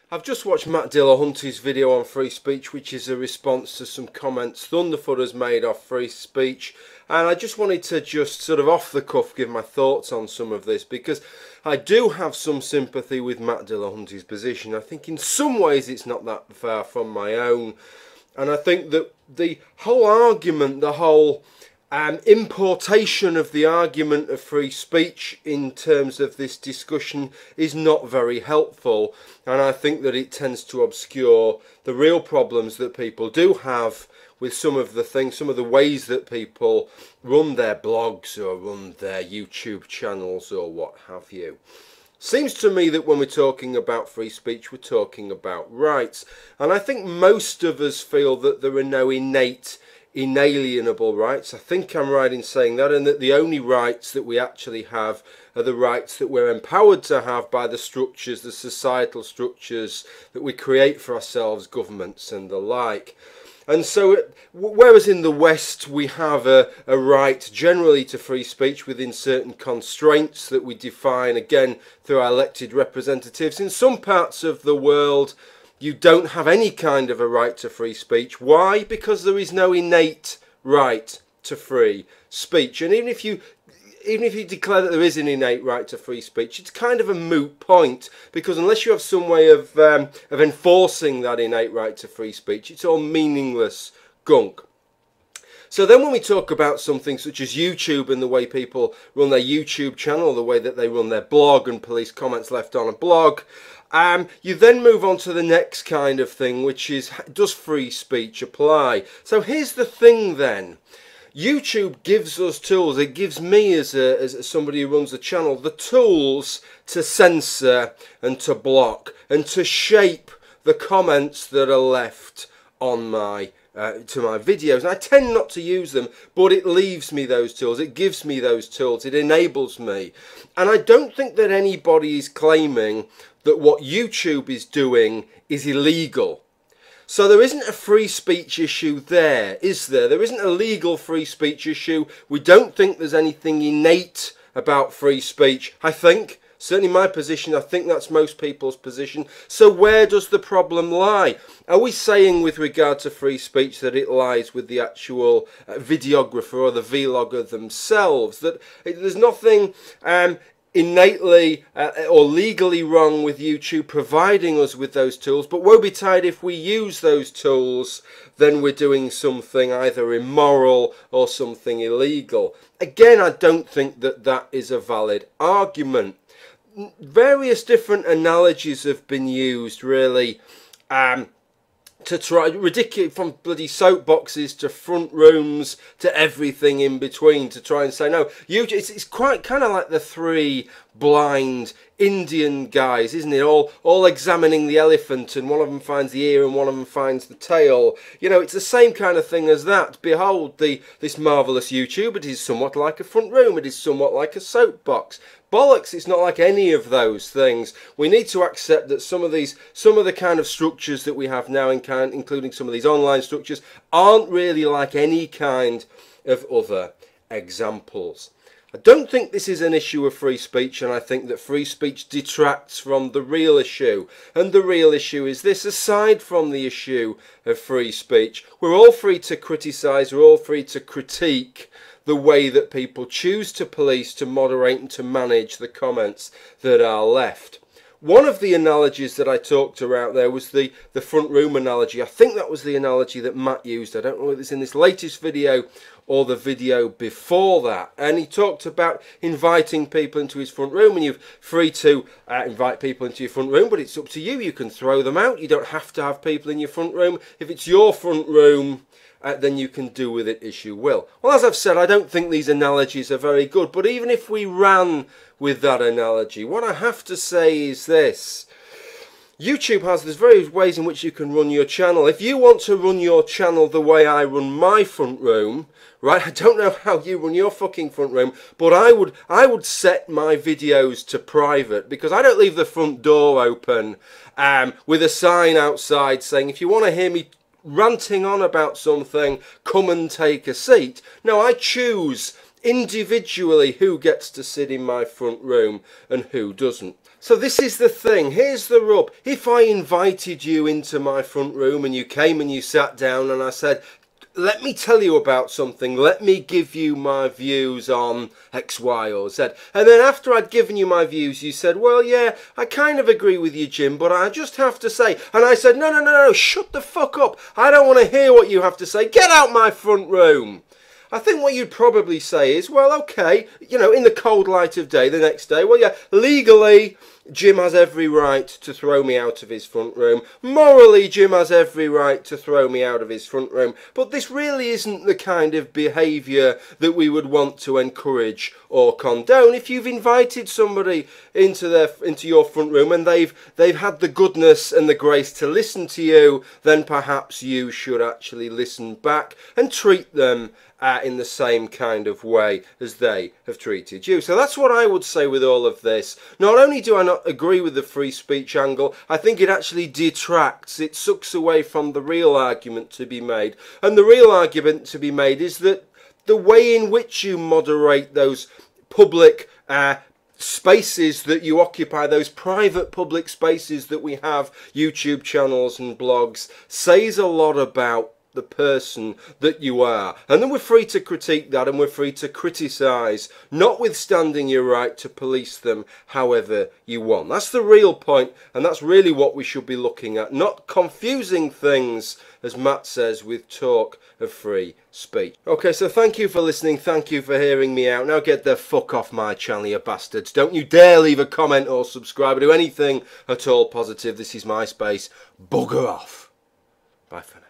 I've just watched Matt Dillahunty's video on free speech, which is a response to some comments Thunderfoot has made off free speech, and I just wanted to just sort of off the cuff give my thoughts on some of this, because I do have some sympathy with Matt Dillahunty's position. I think in some ways it's not that far from my own, and I think that the whole argument, the whole importation of the argument of free speech in terms of this discussion is not very helpful, and I think that it tends to obscure the real problems that people do have with some of the ways that people run their blogs or run their YouTube channels or what have you. Seems to me that when we're talking about free speech, we're talking about rights, and I think most of us feel that there are no innate, inalienable rights. I think I'm right in saying that, and that the only rights that we actually have are the rights that we're empowered to have by the structures, the societal structures that we create for ourselves, governments and the like. And so, whereas in the West we have a right generally to free speech within certain constraints that we define, again, through our elected representatives, in some parts of the world you don't have any kind of a right to free speech. Why? Because there is no innate right to free speech. And even if you declare that there is an innate right to free speech, it's kind of a moot point, because unless you have some way of enforcing that innate right to free speech, it's all meaningless gunk. So then when we talk about something such as YouTube and the way people run their YouTube channel, the way that they run their blog and police comments left on a blog, you then move on to the next kind of thing, which is, does free speech apply? So here's the thing then. YouTube gives us tools. It gives me, as somebody who runs a channel, the tools to censor and to block and to shape the comments that are left on my to my videos. And I tend not to use them, but it leaves me those tools. It gives me those tools. It enables me. And I don't think that anybody is claiming that what YouTube is doing is illegal. So there isn't a free speech issue there, is there? There isn't a legal free speech issue. We don't think there's anything innate about free speech, I think. Certainly my position, I think that's most people's position. So where does the problem lie? Are we saying with regard to free speech that it lies with the actual videographer or the vlogger themselves? That there's nothing innately or legally wrong with YouTube providing us with those tools, but woe betide if we use those tools, then we're doing something either immoral or something illegal. Again, I don't think that that is a valid argument. Various different analogies have been used, really, to try, ridiculous, from bloody soapboxes to front rooms to everything in between, to try and say, no, it's quite kind of like the three blind Indian guys, isn't it? All examining the elephant, and one of them finds the ear and one of them finds the tail. You know, it's the same kind of thing as that. Behold, this marvellous YouTube. It is somewhat like a front room. It is somewhat like a soapbox. Bollocks, it's not like any of those things. We need to accept that some of the kind of structures that we have now, including some of these online structures, aren't really like any kind of other examples. I don't think this is an issue of free speech, and I think that free speech detracts from the real issue. And the real issue is this: aside from the issue of free speech, we're all free to criticise, we're all free to critique the way that people choose to police, to moderate and to manage the comments that are left. One of the analogies that I talked about there was the front room analogy. I think that was the analogy that Matt used. I don't know whether it's in this latest video or the video before that. And he talked about inviting people into his front room, and you're free to invite people into your front room, but it's up to you. You can throw them out. You don't have to have people in your front room. If it's your front room, then you can do with it as you will. Well, as I've said, I don't think these analogies are very good, but even if we ran with that analogy, what I have to say is this. There's various ways in which you can run your channel. If you want to run your channel the way I run my front room, right, I don't know how you run your fucking front room, but I would set my videos to private, because I don't leave the front door open with a sign outside saying, if you want to hear me ranting on about something, come and take a seat. No, I choose individually who gets to sit in my front room and who doesn't. So this is the thing, here's the rub. If I invited you into my front room and you came and you sat down and I said, let me tell you about something, let me give you my views on X, Y or Z. And then after I'd given you my views, you said, well, yeah, I kind of agree with you, Jim, but I just have to say. And I said, no, shut the fuck up. I don't want to hear what you have to say. Get out my front room. I think what you'd probably say is, well, okay, you know, in the cold light of day, the next day, well, yeah, legally, Jim has every right to throw me out of his front room. Morally, Jim has every right to throw me out of his front room. But this really isn't the kind of behaviour that we would want to encourage or condone. If you've invited somebody into your front room and they've had the goodness and the grace to listen to you, then perhaps you should actually listen back and treat them in the same kind of way as they have treated you. So that's what I would say with all of this. Not only do I not agree with the free speech angle, I think it actually detracts, it sucks away from the real argument to be made. And the real argument to be made is that the way in which you moderate those public spaces that you occupy, those private public spaces that we have, YouTube channels and blogs, says a lot about the person that you are. And then we're free to critique that and we're free to criticise, notwithstanding your right to police them however you want. That's the real point, and that's really what we should be looking at, not confusing things, as Matt says, with talk of free speech. Okay, so thank you for listening, thank you for hearing me out. Now get the fuck off my channel, you bastards. Don't you dare leave a comment or subscribe or do anything at all positive. This is my space. Bugger off. Bye for now.